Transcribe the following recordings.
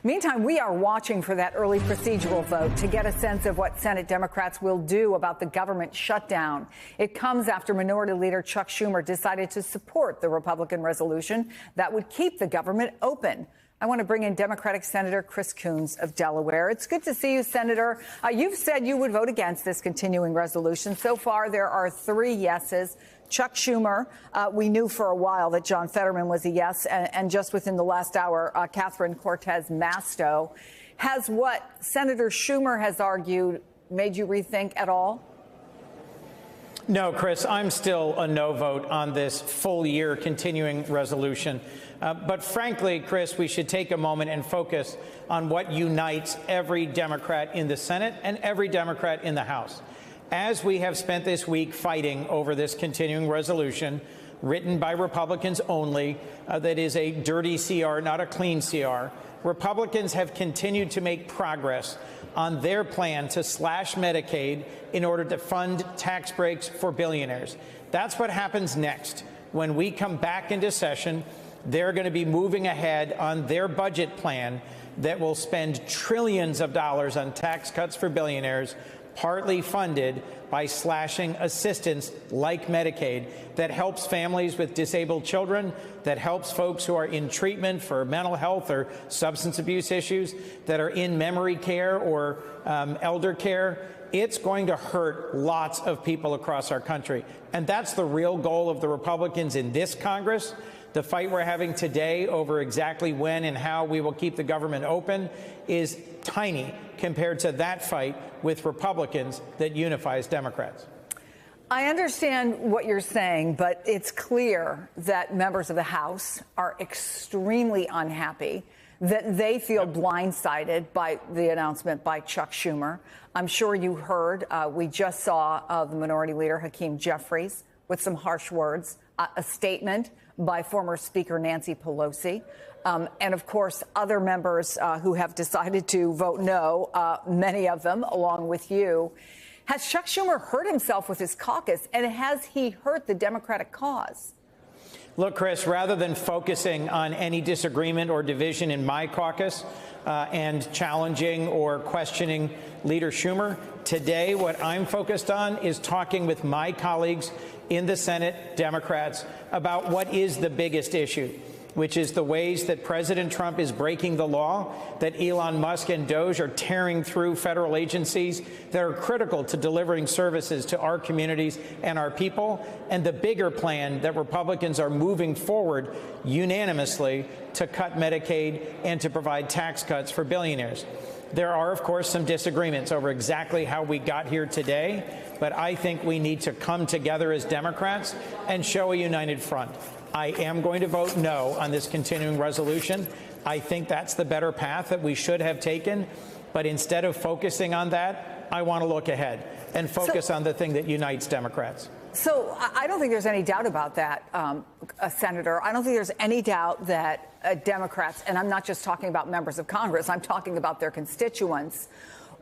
Meantime, we are watching for that early procedural vote to get a sense of what Senate Democrats will do about the government shutdown. It comes after Minority Leader Chuck Schumer decided to support the Republican resolution that would keep the government open. I want to bring in Democratic Senator Chris Coons of Delaware. It's good to see you, Senator. You've said you would vote against this continuing resolution. So far, there are 3 yeses. Chuck Schumer, we knew for a while that John Fetterman was a yes, and just within the last hour, Catherine Cortez Masto. Has what Senator Schumer has argued made you rethink at all? No, Chris, I'm still a no vote on this full-year continuing resolution. But frankly, Chris, we should take a moment and focus on what unites every Democrat in the Senate and every Democrat in the House. As we have spent this week fighting over this continuing resolution, written by Republicans only, that is a dirty CR, not a clean CR, Republicans have continued to make progress on their plan to slash Medicaid in order to fund tax breaks for billionaires. That's what happens next. When we come back into session, they're going to be moving ahead on their budget plan that will spend trillions of dollars on tax cuts for billionaires, partly funded by slashing assistance like Medicaid that helps families with disabled children, that helps folks who are in treatment for mental health or substance abuse issues, that are in memory care or elder care. It's going to hurt lots of people across our country. And that's the real goal of the Republicans in this Congress. The fight we're having today over exactly when and how we will keep the government open is tiny compared to that fight with Republicans that unifies Democrats. I understand what you're saying, but it's clear that members of the House are extremely unhappy, that they feel blindsided by the announcement by Chuck Schumer. I'm sure you heard, we just saw the Minority Leader Hakeem Jeffries with some harsh words, a statement by former Speaker Nancy Pelosi, and of course other members who have decided to vote no, many of them along with you. Has Chuck Schumer hurt himself with his caucus, and has he hurt the Democratic cause? Look, Chris, rather than focusing on any disagreement or division in my caucus and challenging or questioning Leader Schumer, today what I'm focused on is talking with my colleagues in the Senate, Democrats, about what is the biggest issue, which is the ways that President Trump is breaking the law, that Elon Musk and Doge are tearing through federal agencies that are critical to delivering services to our communities and our people, and the bigger plan that Republicans are moving forward unanimously to cut Medicaid and to provide tax cuts for billionaires. There are, of course, some disagreements over exactly how we got here today, but I think we need to come together as Democrats and show a united front. I am going to vote no on this continuing resolution. I think that's the better path that we should have taken. But instead of focusing on that, I want to look ahead and focus on the thing that unites Democrats. So I don't think there's any doubt about that, Senator. I don't think there's any doubt that Democrats, and I'm not just talking about members of Congress, I'm talking about their constituents,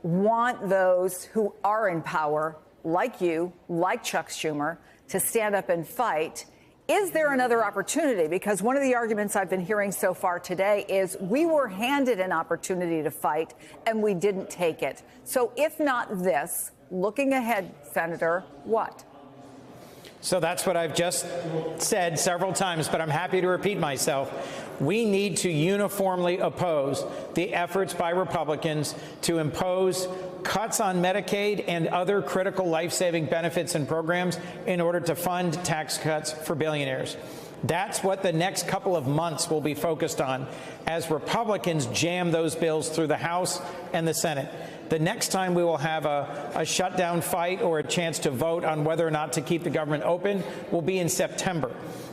want those who are in power, like you, like Chuck Schumer, to stand up and fight. Is there another opportunity? Because one of the arguments I've been hearing so far today is we were handed an opportunity to fight and we didn't take it. So if not this, looking ahead, Senator, what? So that's what I've just said several times, but I'm happy to repeat myself. We need to uniformly oppose the efforts by Republicans to impose cuts on Medicaid and other critical life-saving benefits and programs in order to fund tax cuts for billionaires. That's what the next couple of months will be focused on as Republicans jam those bills through the House and the Senate. The next time we will have a shutdown fight or a chance to vote on whether or not to keep the government open will be in September.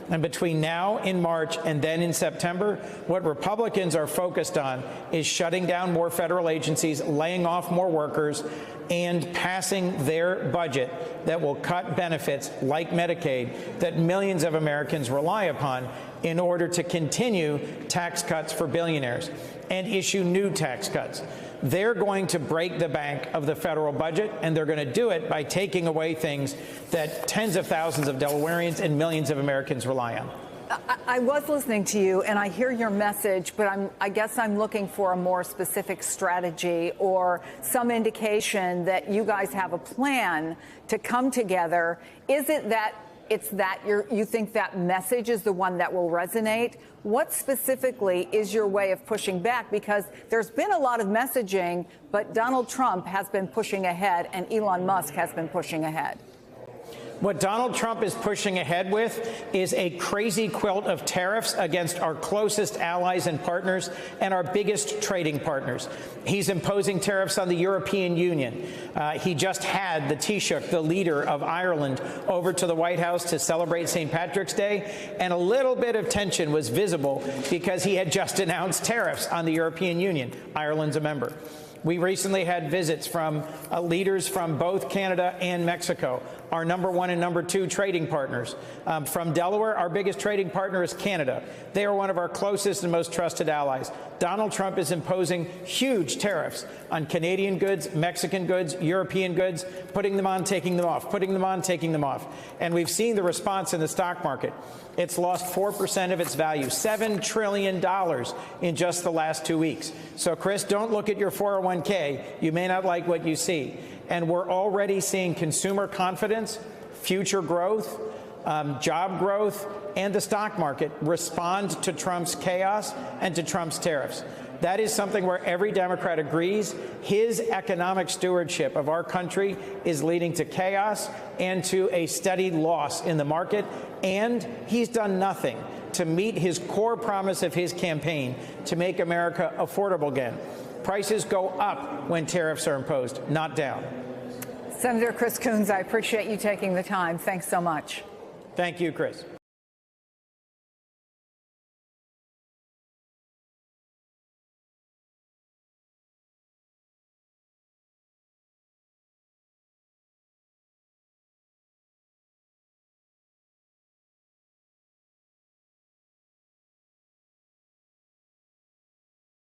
And between now in March and then in September, what Republicans are focused on is shutting down more federal agencies, laying off more workers, and passing their budget that will cut benefits like Medicaid that millions of Americans rely upon in order to continue tax cuts for billionaires and issue new tax cuts. They're going to break the bank of the federal budget, and they're going to do it by taking away things that tens of thousands of Delawareans and millions of Americans rely on. I was listening to you, and I hear your message, but I guess I'm looking for a more specific strategy or some indication that you guys have a plan to come together. Is it that you think that message is the one that will resonate? What specifically is your way of pushing back? Because there's been a lot of messaging, but Donald Trump has been pushing ahead and Elon Musk has been pushing ahead. What Donald Trump is pushing ahead with is a crazy quilt of tariffs against our closest allies and partners and our biggest trading partners. He's imposing tariffs on the European Union. He just had the Taoiseach, the leader of Ireland, over to the White House to celebrate St. Patrick's Day, and a little bit of tension was visible because he had just announced tariffs on the European Union. Ireland's a member. We recently had visits from leaders from both Canada and Mexico, our #1 and #2 trading partners. From Delaware, our biggest trading partner is Canada. They are one of our closest and most trusted allies. Donald Trump is imposing huge tariffs on Canadian goods, Mexican goods, European goods, putting them on, taking them off, putting them on, taking them off. And we've seen the response in the stock market. It's lost 4% of its value, $7 trillion in just the last 2 weeks. So, Chris, don't look at your 401k. You may not like what you see. And we're already seeing consumer confidence, future growth, job growth, and the stock market respond to Trump's chaos and to Trump's tariffs. That is something where every Democrat agrees. His economic stewardship of our country is leading to chaos and to a steady loss in the market. And he's done nothing to meet his core promise of his campaign to make America affordable again. Prices go up when tariffs are imposed, not down. Senator Chris Coons, I appreciate you taking the time. Thanks so much. Thank you, Chris.